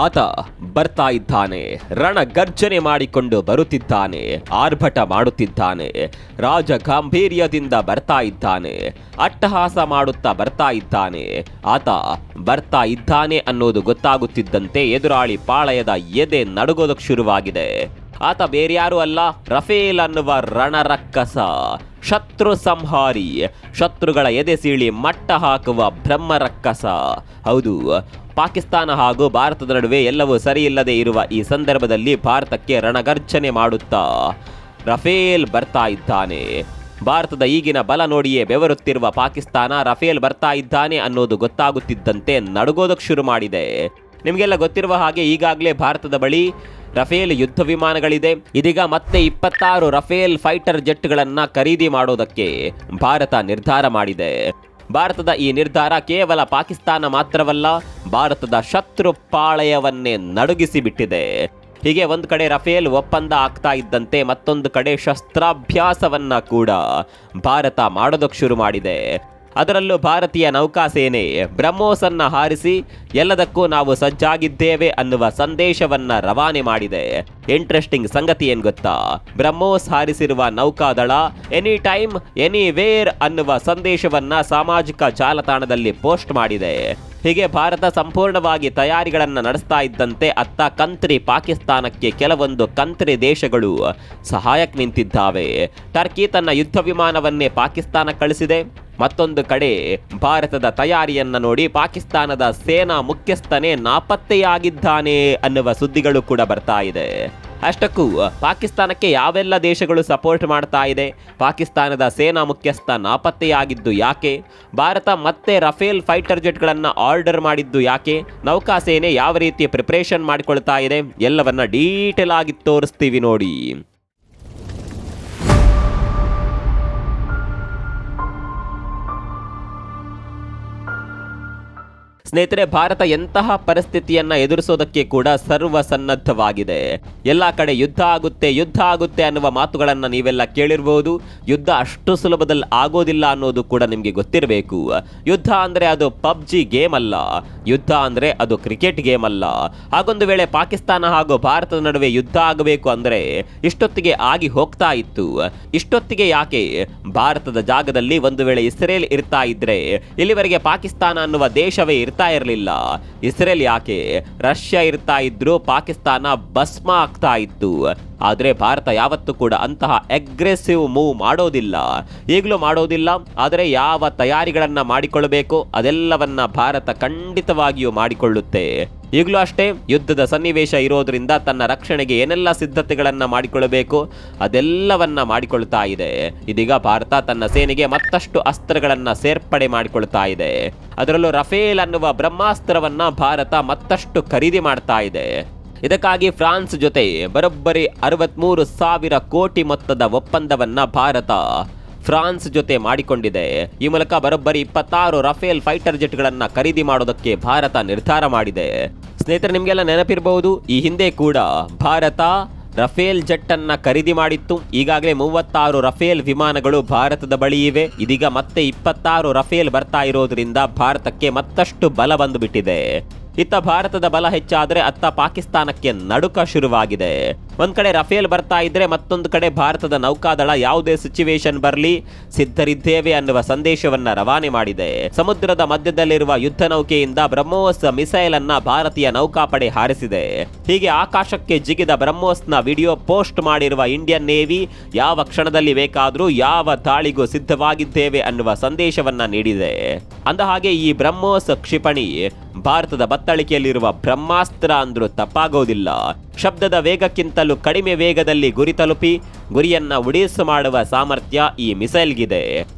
ಆತ ಬರ್ತಾ ಇದ್ದಾನೆ, ರಣಗರ್ಜನೆ ಮಾಡಿಕೊಂಡು ಬರುತ್ತಿದ್ದಾನೆ, ಆರ್ಭಟ ಮಾಡುತ್ತಿದ್ದಾನೆ, ರಾಜ ಗಾಂಭೀರ್ಯದಿಂದ ಬರ್ತಾ ಇದ್ದಾನೆ, ಅಟ್ಟಹಾಸ ಮಾಡುತ್ತಾ ಬರ್ತಾ ಇದ್ದಾನೆ. ಆತ ಬರ್ತಾ ಇದ್ದಾನೆ ಅನ್ನೋದು ಗೊತ್ತಾಗುತ್ತಿದ್ದಂತೆ ಎದುರಾಳಿ ಪಾಳಯದ ಎದೆ ನಡುಗೋದಕ್ಕೆ ಶುರುವಾಗಿದೆ. ಆತ ಬೇರ್ಯಾರೂ ಅಲ್ಲ, ರಫೇಲ್ ಅನ್ನುವ ರಣರಕ್ಕಸ, ಶತ್ರು ಸಂಹಾರಿ, ಶತ್ರುಗಳ ಎದೆ ಸೀಳಿ ಮಟ್ಟ ಹಾಕುವ ಬ್ರಹ್ಮರಕ್ಕಸ. ಹೌದು, ಪಾಕಿಸ್ತಾನ ಹಾಗೂ ಭಾರತದ ನಡುವೆ ಎಲ್ಲವೂ ಸರಿಯಿಲ್ಲದೆ ಇರುವ ಈ ಸಂದರ್ಭದಲ್ಲಿ ಭಾರತಕ್ಕೆ ರಣಗರ್ಜನೆ ಮಾಡುತ್ತಾ ರಫೇಲ್ ಬರ್ತಾ ಇದ್ದಾನೆ. ಭಾರತದ ಈಗಿನ ಬಲ ನೋಡಿಯೇ ಬೆವರುತ್ತಿರುವ ಪಾಕಿಸ್ತಾನ ರಫೇಲ್ ಬರ್ತಾ ಇದ್ದಾನೆ ಅನ್ನೋದು ಗೊತ್ತಾಗುತ್ತಿದ್ದಂತೆ ನಡುಗೋದಕ್ಕೆ ಶುರು ಮಾಡಿದೆ. ನಿಮಗೆಲ್ಲ ಗೊತ್ತಿರುವ ಹಾಗೆ ಈಗಾಗಲೇ ಭಾರತದ ಬಳಿ ರಫೇಲ್ ಯುದ್ಧ ವಿಮಾನಗಳಿದೆ. ಇದೀಗ ಮತ್ತೆ 26 ರಫೇಲ್ ಫೈಟರ್ ಜೆಟ್ಗಳನ್ನು ಖರೀದಿ ಮಾಡೋದಕ್ಕೆ ಭಾರತ ನಿರ್ಧಾರ ಮಾಡಿದೆ. ಭಾರತದ ಈ ನಿರ್ಧಾರ ಕೇವಲ ಪಾಕಿಸ್ತಾನ ಮಾತ್ರವಲ್ಲ, ಭಾರತದ ಶತ್ರು ಪಾಳಯವನ್ನೇ ನಡುಗಿಸಿ ಬಿಟ್ಟಿದೆ. ಹೀಗೆ ಒಂದು ಕಡೆ ರಫೇಲ್ ಒಪ್ಪಂದ ಆಗ್ತಾ ಇದ್ದಂತೆ ಮತ್ತೊಂದು ಕಡೆ ಶಸ್ತ್ರಾಭ್ಯಾಸವನ್ನ ಕೂಡ ಭಾರತ ಮಾಡೋದಕ್ಕೆ ಶುರು ಮಾಡಿದೆ. ಅದರಲ್ಲೂ ಭಾರತೀಯ ನೌಕಾಸೇನೆ ಬ್ರಹ್ಮೋಸ್ ಅನ್ನ ಹಾರಿಸಿ ಎಲ್ಲದಕ್ಕೂ ನಾವು ಸಜ್ಜಾಗಿದ್ದೇವೆ ಅನ್ನುವ ಸಂದೇಶವನ್ನ ರವಾನೆ ಮಾಡಿದೆ. ಇಂಟ್ರೆಸ್ಟಿಂಗ್ ಸಂಗತಿ ಏನ್ ಗೊತ್ತಾ, ಬ್ರಹ್ಮೋಸ್ ಹಾರಿಸಿರುವ ನೌಕಾದಳ ಎನಿ ಟೈಮ್ ಎನಿವೇರ್ ಅನ್ನುವ ಸಂದೇಶವನ್ನ ಸಾಮಾಜಿಕ ಜಾಲತಾಣದಲ್ಲಿ ಪೋಸ್ಟ್ ಮಾಡಿದೆ. ಹೀಗೆ ಭಾರತ ಸಂಪೂರ್ಣವಾಗಿ ತಯಾರಿಗಳನ್ನು ನಡೆಸ್ತಾ ಇದ್ದಂತೆ ಅತ್ತ ಕಂತ್ರಿ ಪಾಕಿಸ್ತಾನಕ್ಕೆ ಕೆಲವೊಂದು ಕಂತ್ರಿ ದೇಶಗಳು ಸಹಾಯಕ್ಕೆ ನಿಂತಿದ್ದಾವೆ. ಟರ್ಕಿ ತನ್ನ ಯುದ್ಧ ವಿಮಾನವನ್ನೇ ಪಾಕಿಸ್ತಾನ ಕಳಿಸಿದೆ. ಮತ್ತೊಂದು ಕಡೆ ಭಾರತದ ತಯಾರಿಯನ್ನ ನೋಡಿ ಪಾಕಿಸ್ತಾನದ ಸೇನಾ ಮುಖ್ಯಸ್ಥನೇ ನಾಪತ್ತೆಯಾಗಿದ್ದಾನೆ ಅನ್ನುವ ಸುದ್ದಿಗಳು ಕೂಡ ಬರ್ತಾ ಇದೆ. ಅಷ್ಟಕ್ಕೂ ಪಾಕಿಸ್ತಾನಕ್ಕೆ ಯಾವೆಲ್ಲ ದೇಶಗಳು ಸಪೋರ್ಟ್ ಮಾಡ್ತಾ ಇದೆ, ಪಾಕಿಸ್ತಾನದ ಸೇನಾ ಮುಖ್ಯಸ್ಥ ನಾಪತ್ತೆಯಾಗಿದ್ದು ಯಾಕೆ, ಭಾರತ ಮತ್ತೆ ರಫೇಲ್ ಫೈಟರ್ ಜೆಟ್ಗಳನ್ನು ಆರ್ಡರ್ ಮಾಡಿದ್ದು ಯಾಕೆ, ನೌಕಾಸೇನೆ ಯಾವ ರೀತಿ ಪ್ರಿಪರೇಷನ್ ಮಾಡಿಕೊಳ್ತಾ ಇದೆ, ಎಲ್ಲವನ್ನ ಡೀಟೇಲ್ ಆಗಿ ತೋರಿಸ್ತೀವಿ ನೋಡಿ. ಸ್ನೇಹಿತರೆ, ಭಾರತ ಎಂತಹ ಪರಿಸ್ಥಿತಿಯನ್ನ ಎದುರಿಸೋದಕ್ಕೆ ಕೂಡ ಸರ್ವಸನ್ನದ್ಧವಾಗಿದೆ. ಎಲ್ಲ ಕಡೆ ಯುದ್ಧ ಆಗುತ್ತೆ ಅನ್ನುವ ಮಾತುಗಳನ್ನ ನೀವೆಲ್ಲ ಕೇಳಿರ್ಬೋದು. ಯುದ್ಧ ಅಷ್ಟು ಸುಲಭದಲ್ಲಿ ಆಗೋದಿಲ್ಲ ಅನ್ನೋದು ಕೂಡ ನಿಮಗೆ ಗೊತ್ತಿರಬೇಕು. ಯುದ್ಧ ಅಂದ್ರೆ ಅದು ಪಬ್ಜಿ ಗೇಮ್ ಅಲ್ಲ, ಯುದ್ಧ ಅಂದ್ರೆ ಅದು ಕ್ರಿಕೆಟ್ ಗೇಮ್ ಅಲ್ಲ. ಹಾಗೊಂದು ವೇಳೆ ಪಾಕಿಸ್ತಾನ ಹಾಗೂ ಭಾರತದ ನಡುವೆ ಯುದ್ಧ ಆಗಬೇಕು ಅಂದ್ರೆ ಇಷ್ಟೊತ್ತಿಗೆ ಆಗಿ ಹೋಗ್ತಾ ಇತ್ತು. ಇಷ್ಟೊತ್ತಿಗೆ ಯಾಕೆ ಭಾರತದ ಜಾಗದಲ್ಲಿ ಒಂದು ವೇಳೆ ಇಸ್ರೇಲ್ ಇರ್ತಾ ಇದ್ರೆ ಇಲ್ಲಿವರೆಗೆ ಪಾಕಿಸ್ತಾನ ಅನ್ನುವ ದೇಶವೇ ಇರ್ತಾ ಇರಲಿಲ್ಲ. ಇಸ್ರೇಲ್ ಯಾಕೆ, ರಷ್ಯಾ ಇರ್ತಾ ಇದ್ರು, ಪಾಕಿಸ್ತಾನ ಭಸ್ಮ ಆಗ್ತಾ ಇತ್ತು. ಆದರೆ ಭಾರತ ಯಾವತ್ತೂ ಕೂಡ ಅಂತಹ ಅಗ್ರೆಸಿವ್ ಮೂವ್ ಮಾಡೋದಿಲ್ಲ, ಈಗಲೂ ಮಾಡೋದಿಲ್ಲ. ಆದರೆ ಯಾವ ತಯಾರಿಗಳನ್ನ ಮಾಡಿಕೊಳ್ಳಬೇಕು ಅದೆಲ್ಲವನ್ನ ಭಾರತ ಖಂಡಿತವಾಗಿಯೂ ಮಾಡಿಕೊಳ್ಳುತ್ತೆ. ಈಗಲೂ ಅಷ್ಟೇ, ಯುದ್ಧದ ಸನ್ನಿವೇಶ ಇರೋದ್ರಿಂದ ತನ್ನ ರಕ್ಷಣೆಗೆ ಏನೆಲ್ಲ ಸಿದ್ಧತೆಗಳನ್ನ ಮಾಡಿಕೊಳ್ಳಬೇಕು ಅದೆಲ್ಲವನ್ನ ಮಾಡಿಕೊಳ್ತಾ ಇದೆ. ಇದೀಗ ಭಾರತ ತನ್ನ ಸೇನೆಗೆ ಮತ್ತಷ್ಟು ಅಸ್ತ್ರಗಳನ್ನ ಸೇರ್ಪಡೆ ಮಾಡಿಕೊಳ್ತಾ ಇದೆ. ಅದರಲ್ಲೂ ರಫೇಲ್ ಅನ್ನುವ ಬ್ರಹ್ಮಾಸ್ತ್ರವನ್ನ ಭಾರತ ಮತ್ತಷ್ಟು ಖರೀದಿ ಮಾಡ್ತಾ ಇದೆ. ಇದಕ್ಕಾಗಿ ಫ್ರಾನ್ಸ್ ಜೊತೆ ಬರೋಬ್ಬರಿ 63,000 ಕೋಟಿ ಮೊತ್ತದ ಒಪ್ಪಂದವನ್ನ ಭಾರತ ಫ್ರಾನ್ಸ್ ಜೊತೆ ಮಾಡಿಕೊಂಡಿದೆ. ಈ ಮೂಲಕ ಬರೋಬ್ಬರಿ 26 ರಫೇಲ್ ಫೈಟರ್ ಜೆಟ್ಗಳನ್ನ ಖರೀದಿ ಮಾಡೋದಕ್ಕೆ ಭಾರತ ನಿರ್ಧಾರ ಮಾಡಿದೆ. ಸ್ನೇಹಿತರೆ, ನಿಮಗೆಲ್ಲ ನೆನಪಿರಬಹುದು, ಈ ಹಿಂದೆ ಕೂಡ ಭಾರತ ರಫೇಲ್ ಜೆಟ್ ಅನ್ನ ಖರೀದಿ ಮಾಡಿತ್ತು. ಈಗಾಗಲೇ 36 ರಫೇಲ್ ವಿಮಾನಗಳು ಭಾರತದ ಬಳಿ ಇವೆ. ಇದೀಗ ಮತ್ತೆ 26 ರಫೇಲ್ ಬರ್ತಾ ಇರೋದ್ರಿಂದ ಭಾರತಕ್ಕೆ ಮತ್ತಷ್ಟು ಬಲ ಬಂದುಬಿಟ್ಟಿದೆ. ಇತ್ತ ಭಾರತದ ಬಲ ಹೆಚ್ಚಾದ್ರೆ ಅತ್ತ ಪಾಕಿಸ್ತಾನಕ್ಕೆ ನಡುಕ ಶುರುವಾಗಿದೆ. ಒಂದ್ ಕಡೆ ರಫೇಲ್ ಬರ್ತಾ ಇದ್ರೆ ಮತ್ತೊಂದು ಕಡೆ ಭಾರತದ ನೌಕಾದಳ ಯಾವುದೇ ಸಿಚುವೇಶನ್ ಬರಲಿ ಸಿದ್ಧರಿದ್ದೇವೆ ಅನ್ನುವ ಸಂದೇಶವನ್ನ ರವಾನೆ ಮಾಡಿದೆ. ಸಮುದ್ರದ ಮಧ್ಯದಲ್ಲಿರುವ ಯುದ್ಧ ನೌಕೆಯಿಂದ ಬ್ರಹ್ಮೋಸ್ ಮಿಸೈಲ್ ಅನ್ನ ಭಾರತೀಯ ನೌಕಾಪಡೆ ಹಾರಿಸಿದೆ. ಹೀಗೆ ಆಕಾಶಕ್ಕೆ ಜಿಗಿದ ಬ್ರಹ್ಮೋಸ್ನ ವಿಡಿಯೋ ಪೋಸ್ಟ್ ಮಾಡಿರುವ ಇಂಡಿಯನ್ ನೇವಿ ಯಾವ ಕ್ಷಣದಲ್ಲಿ ಬೇಕಾದ್ರೂ ಯಾವ ದಾಳಿಗೂ ಸಿದ್ಧವಾಗಿದ್ದೇವೆ ಅನ್ನುವ ಸಂದೇಶವನ್ನ ನೀಡಿದೆ. ಅಂದಹಾಗೆ ಈ ಬ್ರಹ್ಮೋಸ್ ಕ್ಷಿಪಣಿ ಭಾರತದ ಬತ್ತಳಿಕೆಯಲ್ಲಿರುವ ಬ್ರಹ್ಮಾಸ್ತ್ರ ಅಂದ್ರೂ ತಪ್ಪಾಗೋದಿಲ್ಲ. ಶಬ್ದದ ವೇಗಕ್ಕಿಂತಲೂ ಕಡಿಮೆ ವೇಗದಲ್ಲಿ ಗುರಿ ತಲುಪಿ ಗುರಿಯನ್ನ ಉಡೀಸು ಮಾಡುವ ಸಾಮರ್ಥ್ಯ ಈ ಮಿಸೈಲ್ಗಿದೆ.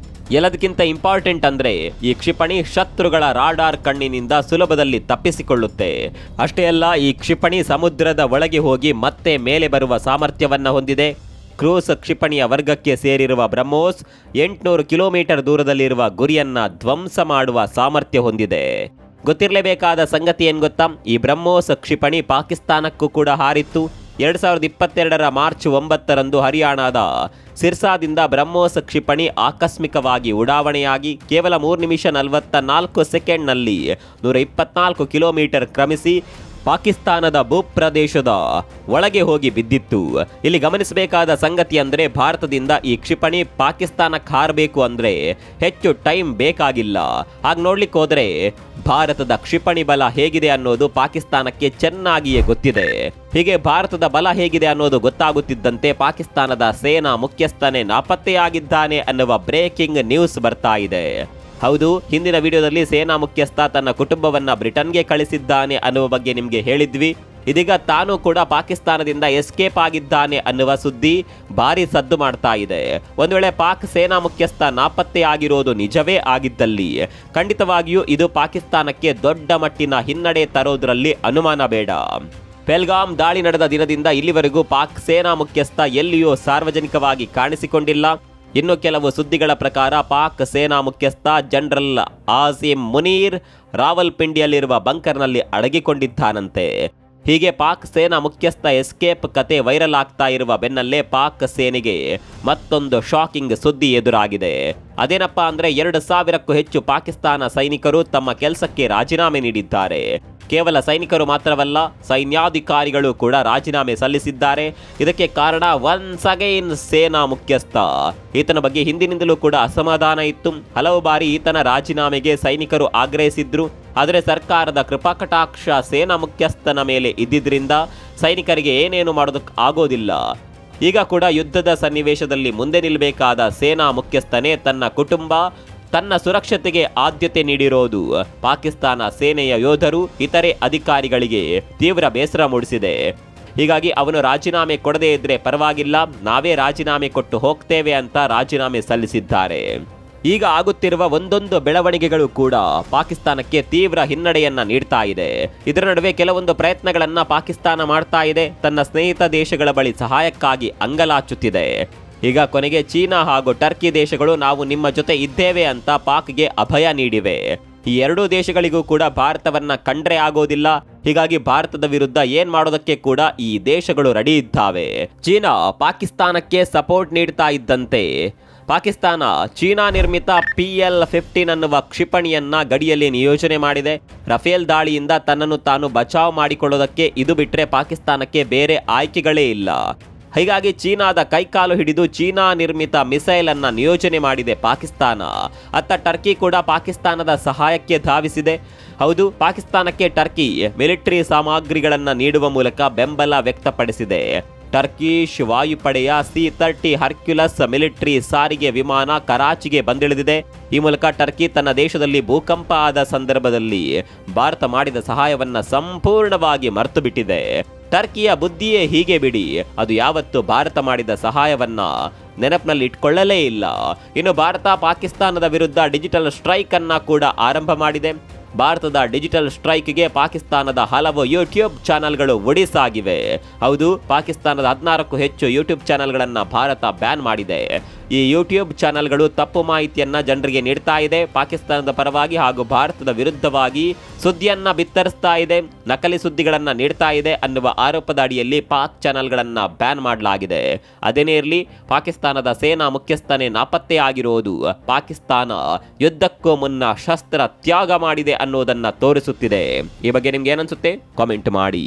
ಎಲ್ಲದಕ್ಕಿಂತ ಇಂಪಾರ್ಟೆಂಟ್ ಅಂದ್ರೆ ಈ ಕ್ಷಿಪಣಿ ಶತ್ರುಗಳ ರಾಡಾರ್ ಕಣ್ಣಿನಿಂದ ಸುಲಭದಲ್ಲಿ ತಪ್ಪಿಸಿಕೊಳ್ಳುತ್ತೆ. ಅಷ್ಟೇ ಅಲ್ಲ, ಈ ಕ್ಷಿಪಣಿ ಸಮುದ್ರದ ಒಳಗೆ ಹೋಗಿ ಮತ್ತೆ ಮೇಲೆ ಬರುವ ಸಾಮರ್ಥ್ಯವನ್ನ ಹೊಂದಿದೆ. ಕ್ರೂಸ್ ಕ್ಷಿಪಣಿಯ ವರ್ಗಕ್ಕೆ ಸೇರಿರುವ ಬ್ರಹ್ಮೋಸ್ 800 ಕಿಲೋಮೀಟರ್ ದೂರದಲ್ಲಿರುವ ಗುರಿಯನ್ನ ಧ್ವಂಸ ಮಾಡುವ ಸಾಮರ್ಥ್ಯ ಹೊಂದಿದೆ. ಗೊತ್ತಿರಲೇಬೇಕಾದ ಸಂಗತಿ ಏನ್ ಗೊತ್ತಾ, ಈ ಬ್ರಹ್ಮೋಸ್ ಕ್ಷಿಪಣಿ ಪಾಕಿಸ್ತಾನಕ್ಕೂ ಕೂಡ ಹಾರಿತ್ತು. 2022 ಮಾರ್ಚ್ 9ರಂದು ಹರಿಯಾಣದ ಸಿರ್ಸಾದಿಂದ ಬ್ರಹ್ಮೋಸ್ ಕ್ಷಿಪಣಿ ಆಕಸ್ಮಿಕವಾಗಿ ಉಡಾವಣೆಯಾಗಿ ಕೇವಲ 3 ನಿಮಿಷ 44 ಸೆಕೆಂಡ್ನಲ್ಲಿ 124 ಕಿಲೋಮೀಟರ್ ಕ್ರಮಿಸಿ ಪಾಕಿಸ್ತಾನದ ಭೂಪ್ರದೇಶದ ಒಳಗೆ ಹೋಗಿ ಬಿದ್ದಿತ್ತು. ಇಲ್ಲಿ ಗಮನಿಸಬೇಕಾದ ಸಂಗತಿ ಅಂದ್ರೆ ಭಾರತದಿಂದ ಈ ಕ್ಷಿಪಣಿ ಪಾಕಿಸ್ತಾನಕ್ಕೆ ಹಾರಬೇಕು ಅಂದ್ರೆ ಹೆಚ್ಚು ಟೈಮ್ ಬೇಕಾಗಿಲ್ಲ. ಹಾಗ ನೋಡ್ಲಿಕ್ಕೆ ಹೋದ್ರೆ ಭಾರತದ ಕ್ಷಿಪಣಿ ಬಲ ಹೇಗಿದೆ ಅನ್ನೋದು ಪಾಕಿಸ್ತಾನಕ್ಕೆ ಚೆನ್ನಾಗಿಯೇ ಗೊತ್ತಿದೆ. ಹೀಗೆ ಭಾರತದ ಬಲ ಹೇಗಿದೆ ಅನ್ನೋದು ಗೊತ್ತಾಗುತ್ತಿದ್ದಂತೆ ಪಾಕಿಸ್ತಾನದ ಸೇನಾ ಮುಖ್ಯಸ್ಥನೇ ನಾಪತ್ತೆಯಾಗಿದ್ದಾನೆ ಅನ್ನುವ ಬ್ರೇಕಿಂಗ್ ನ್ಯೂಸ್ ಬರ್ತಾ ಇದೆ. ಹೌದು, ಹಿಂದಿನ ವಿಡಿಯೋದಲ್ಲಿ ಸೇನಾ ಮುಖ್ಯಸ್ಥ ತನ್ನ ಕುಟುಂಬವನ್ನ ಬ್ರಿಟನ್ಗೆ ಕಳಿಸಿದ್ದಾನೆ ಅನ್ನುವ ಬಗ್ಗೆ ನಿಮ್ಗೆ ಹೇಳಿದ್ವಿ. ಇದೀಗ ತಾನು ಕೂಡ ಪಾಕಿಸ್ತಾನದಿಂದ ಎಸ್ಕೇಪ್ ಆಗಿದ್ದಾನೆ ಅನ್ನುವ ಸುದ್ದಿ ಭಾರಿ ಸದ್ದು ಮಾಡ್ತಾ ಇದೆ. ಒಂದು ವೇಳೆ ಪಾಕ್ ಸೇನಾ ಮುಖ್ಯಸ್ಥ ನಾಪತ್ತೆಯಾಗಿರೋದು ನಿಜವೇ ಆಗಿದ್ದಲ್ಲಿ ಖಂಡಿತವಾಗಿಯೂ ಇದು ಪಾಕಿಸ್ತಾನಕ್ಕೆ ದೊಡ್ಡ ಮಟ್ಟಿನ ಹಿನ್ನಡೆ ತರೋದ್ರಲ್ಲಿ ಅನುಮಾನ ಬೇಡ. ಪೆಹಲ್ಗಾಮ್ ದಾಳಿ ನಡೆದ ದಿನದಿಂದ ಇಲ್ಲಿವರೆಗೂ ಪಾಕ್ ಸೇನಾ ಮುಖ್ಯಸ್ಥ ಎಲ್ಲಿಯೂ ಸಾರ್ವಜನಿಕವಾಗಿ ಕಾಣಿಸಿಕೊಂಡಿಲ್ಲ. ಇನ್ನು ಕೆಲವು ಸುದ್ದಿಗಳ ಪ್ರಕಾರ ಪಾಕ್ ಸೇನಾ ಮುಖ್ಯಸ್ಥ ಜನರಲ್ ಆಸಿಮ್ ಮುನೀರ್ ರಾವಲ್ಪಿಂಡಿಯಲ್ಲಿರುವ ಬಂಕರ್ನಲ್ಲಿ ಅಡಗಿಕೊಂಡಿದ್ದಾನಂತೆ. ಹೀಗೆ ಪಾಕ್ ಸೇನಾ ಮುಖ್ಯಸ್ಥ ಎಸ್ಕೇಪ್ ಕತೆ ವೈರಲ್ ಆಗ್ತಾ ಇರುವ ಬೆನ್ನಲ್ಲೇ ಪಾಕ್ ಸೇನೆಗೆ ಮತ್ತೊಂದು ಶಾಕಿಂಗ್ ಸುದ್ದಿ ಎದುರಾಗಿದೆ. ಅದೇನಪ್ಪಾ ಅಂದ್ರೆ 2000ಕ್ಕೂ ಹೆಚ್ಚು ಪಾಕಿಸ್ತಾನ ಸೈನಿಕರು ತಮ್ಮ ಕೆಲಸಕ್ಕೆ ರಾಜೀನಾಮೆ ನೀಡಿದ್ದಾರೆ. ಕೇವಲ ಸೈನಿಕರು ಮಾತ್ರವಲ್ಲ, ಸೈನ್ಯಾಧಿಕಾರಿಗಳು ಕೂಡ ರಾಜೀನಾಮೆ ಸಲ್ಲಿಸಿದ್ದಾರೆ. ಇದಕ್ಕೆ ಕಾರಣ ಒನ್ಸ್ ಅಗೈನ್ ಸೇನಾ ಮುಖ್ಯಸ್ಥ. ಈತನ ಬಗ್ಗೆ ಹಿಂದಿನಿಂದಲೂ ಕೂಡ ಅಸಮಾಧಾನ ಇತ್ತು. ಹಲವು ಬಾರಿ ಈತನ ರಾಜೀನಾಮೆಗೆ ಸೈನಿಕರು ಆಗ್ರಹಿಸಿದ್ರು. ಆದರೆ ಸರ್ಕಾರದ ಕೃಪಾಕಟಾಕ್ಷ ಸೇನಾ ಮುಖ್ಯಸ್ಥನ ಮೇಲೆ ಇದ್ದಿದ್ರಿಂದ ಸೈನಿಕರಿಗೆ ಏನೇನು ಮಾಡೋದಕ್ಕೆ ಆಗೋದಿಲ್ಲ. ಈಗ ಕೂಡ ಯುದ್ಧದ ಸನ್ನಿವೇಶದಲ್ಲಿ ಮುಂದೆ ನಿಲ್ಲಬೇಕಾದ ಸೇನಾ ಮುಖ್ಯಸ್ಥನೇ ತನ್ನ ಕುಟುಂಬ, ತನ್ನ ಸುರಕ್ಷತೆಗೆ ಆದ್ಯತೆ ನೀಡಿರೋದು ಪಾಕಿಸ್ತಾನ ಸೇನೆಯ ಯೋಧರು, ಇತರೆ ಅಧಿಕಾರಿಗಳಿಗೆ ತೀವ್ರ ಬೇಸರ ಮೂಡಿಸಿದೆ. ಹೀಗಾಗಿ ಅವನು ರಾಜೀನಾಮೆ ಕೊಡದೇ ಇದ್ರೆ ಪರವಾಗಿಲ್ಲ, ನಾವೇ ರಾಜೀನಾಮೆ ಕೊಟ್ಟು ಹೋಗ್ತೇವೆ ಅಂತ ರಾಜೀನಾಮೆ ಸಲ್ಲಿಸಿದ್ದಾರೆ. ಈಗ ಆಗುತ್ತಿರುವ ಒಂದೊಂದು ಬೆಳವಣಿಗೆಗಳು ಕೂಡ ಪಾಕಿಸ್ತಾನಕ್ಕೆ ತೀವ್ರ ಹಿನ್ನಡೆಯನ್ನ ನೀಡ್ತಾ ಇದೆ. ಇದರ ನಡುವೆ ಕೆಲವೊಂದು ಪ್ರಯತ್ನಗಳನ್ನ ಪಾಕಿಸ್ತಾನ ಮಾಡ್ತಾ ಇದೆ. ತನ್ನ ಸ್ನೇಹಿತ ದೇಶಗಳ ಬಳಿ ಸಹಾಯಕ್ಕಾಗಿ ಅಂಗಲಾಚುತ್ತಿದೆ. ಈಗ ಕೊನೆಗೆ ಚೀನಾ ಹಾಗೂ ಟರ್ಕಿ ದೇಶಗಳು ನಾವು ನಿಮ್ಮ ಜೊತೆ ಇದ್ದೇವೆ ಅಂತ ಪಾಕ್ಗೆ ಅಭಯ ನೀಡಿವೆ. ಈ ಎರಡೂ ದೇಶಗಳಿಗೂ ಕೂಡ ಭಾರತವನ್ನ ಕಂಡ್ರೆ ಆಗೋದಿಲ್ಲ. ಹೀಗಾಗಿ ಭಾರತದ ವಿರುದ್ಧ ಏನ್ ಮಾಡೋದಕ್ಕೆ ಕೂಡ ಈ ದೇಶಗಳು ರೆಡಿ ಇದ್ದಾವೆ. ಚೀನಾ ಪಾಕಿಸ್ತಾನಕ್ಕೆ ಸಪೋರ್ಟ್ ನೀಡ್ತಾ ಇದ್ದಂತೆ ಪಾಕಿಸ್ತಾನ ಚೀನಾ ನಿರ್ಮಿತ PL-15 ಅನ್ನುವ ಕ್ಷಿಪಣಿಯನ್ನ ಗಡಿಯಲ್ಲಿ ನಿಯೋಜನೆ ಮಾಡಿದೆ. ರಫೇಲ್ ದಾಳಿಯಿಂದ ತನ್ನನ್ನು ತಾನು ಬಚಾವ್ ಮಾಡಿಕೊಳ್ಳೋದಕ್ಕೆ ಇದು ಬಿಟ್ರೆ ಪಾಕಿಸ್ತಾನಕ್ಕೆ ಬೇರೆ ಆಯ್ಕೆಗಳೇ ಇಲ್ಲ. ಹೀಗಾಗಿ ಚೀನಾದ ಕೈಕಾಲು ಹಿಡಿದು ಚೀನಾ ನಿರ್ಮಿತ ಮಿಸೈಲ್ ಅನ್ನ ನಿಯೋಜನೆ ಮಾಡಿದೆ ಪಾಕಿಸ್ತಾನ. ಅತ್ತ ಟರ್ಕಿ ಕೂಡ ಪಾಕಿಸ್ತಾನದ ಸಹಾಯಕ್ಕೆ ಧಾವಿಸಿದೆ. ಹೌದು, ಪಾಕಿಸ್ತಾನಕ್ಕೆ ಟರ್ಕಿ ಮಿಲಿಟರಿ ಸಾಮಗ್ರಿಗಳನ್ನ ನೀಡುವ ಮೂಲಕ ಬೆಂಬಲ ವ್ಯಕ್ತಪಡಿಸಿದೆ. ಟರ್ಕಿಶ್ ವಾಯುಪಡೆಯ C-30 ಹರ್ಕ್ಯುಲಸ್ ಮಿಲಿಟರಿ ಸಾರಿಗೆ ವಿಮಾನ ಕರಾಚಿಗೆ ಬಂದಿಳಿದಿದೆ. ಈ ಮೂಲಕ ಟರ್ಕಿ ತನ್ನ ದೇಶದಲ್ಲಿ ಭೂಕಂಪ ಆದ ಸಂದರ್ಭದಲ್ಲಿ ಭಾರತ ಮಾಡಿದ ಸಹಾಯವನ್ನ ಸಂಪೂರ್ಣವಾಗಿ ಮರೆತು ಬಿಟ್ಟಿದೆ. ಟರ್ಕಿಯ ಬುದ್ಧಿಯೇ ಹೀಗೆ ಬಿಡಿ, ಅದು ಯಾವತ್ತು ಭಾರತ ಮಾಡಿದ ಸಹಾಯವನ್ನ ನೆನಪಿನಲ್ಲಿ ಇಟ್ಕೊಳ್ಳಲೇ ಇಲ್ಲ. ಇನ್ನು ಭಾರತ ಪಾಕಿಸ್ತಾನದ ವಿರುದ್ಧ ಡಿಜಿಟಲ್ ಸ್ಟ್ರೈಕ್ ಅನ್ನ ಕೂಡ ಆರಂಭ ಮಾಡಿದೆ. ಭಾರತದ ಡಿಜಿಟಲ್ ಸ್ಟ್ರೈಕ್ಗೆ ಪಾಕಿಸ್ತಾನದ ಹಲವು ಯೂಟ್ಯೂಬ್ ಚಾನೆಲ್ಗಳು ಒಡಿಸಾಗಿವೆ. ಹೌದು, ಪಾಕಿಸ್ತಾನದ 16ಕ್ಕೂ ಹೆಚ್ಚು ಯೂಟ್ಯೂಬ್ ಚಾನೆಲ್ಗಳನ್ನು ಭಾರತ ಬ್ಯಾನ್ ಮಾಡಿದೆ. ಈ ಯೂಟ್ಯೂಬ್ ಚಾನೆಲ್ಗಳು ತಪ್ಪು ಮಾಹಿತಿಯನ್ನ ಜನರಿಗೆ ನೀಡ್ತಾ ಇದೆ. ಪಾಕಿಸ್ತಾನದ ಪರವಾಗಿ ಹಾಗೂ ಭಾರತದ ವಿರುದ್ಧವಾಗಿ ಸುದ್ದಿಯನ್ನ ಬಿತ್ತರಿಸ್ತಾ ಇದೆ, ನಕಲಿ ಸುದ್ದಿಗಳನ್ನ ನೀಡ್ತಾ ಇದೆ ಅನ್ನುವ ಆರೋಪದ ಅಡಿಯಲ್ಲಿ ಪಾಕ್ ಚಾನೆಲ್ಗಳನ್ನ ಬ್ಯಾನ್ ಮಾಡಲಾಗಿದೆ. ಅದೇನೇ ಇರಲಿ, ಪಾಕಿಸ್ತಾನದ ಸೇನಾ ಮುಖ್ಯಸ್ಥನೇ ನಾಪತ್ತೆಯಾಗಿರೋದು ಪಾಕಿಸ್ತಾನ ಯುದ್ಧಕ್ಕೂ ಮುನ್ನ ಶಸ್ತ್ರ ತ್ಯಾಗ ಮಾಡಿದೆ ಅನ್ನೋದನ್ನ ತೋರಿಸುತ್ತಿದೆ. ಈ ಬಗ್ಗೆ ನಿಮ್ಗೆ ಏನನ್ಸುತ್ತೆ ಕಾಮೆಂಟ್ ಮಾಡಿ.